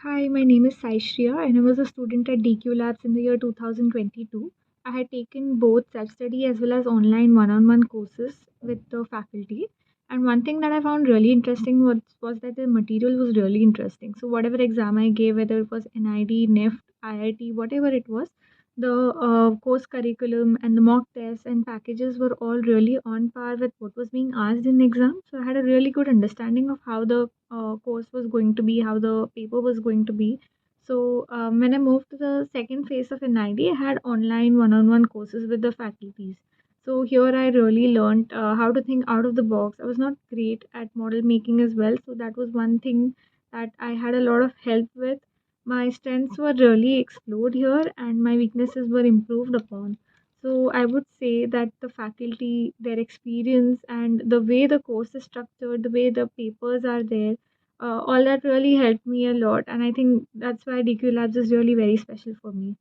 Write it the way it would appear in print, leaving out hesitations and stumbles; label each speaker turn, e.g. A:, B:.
A: Hi, my name is Saishreya and I was a student at DQ Labs in the year 2022. I had taken both self-study as well as online one-on-one courses with the faculty. And one thing that I found really interesting was that the material was really interesting. So whatever exam I gave, whether it was NID, NIFT, IIT, whatever it was, the course curriculum and the mock tests and packages were all really on par with what was being asked in the exam. So I had a really good understanding of how the course was going to be, how the paper was going to be. So when I moved to the second phase of NID, I had online one-on-one courses with the faculties. So here I really learned how to think out of the box. I was not great at model making as well, so that was one thing that I had a lot of help with. My strengths were really explored here, and my weaknesses were improved upon. So I would say that the faculty, their experience, and the way the course is structured, the way the papers are there, all that really helped me a lot. And I think that's why DQ Labs is really very special for me.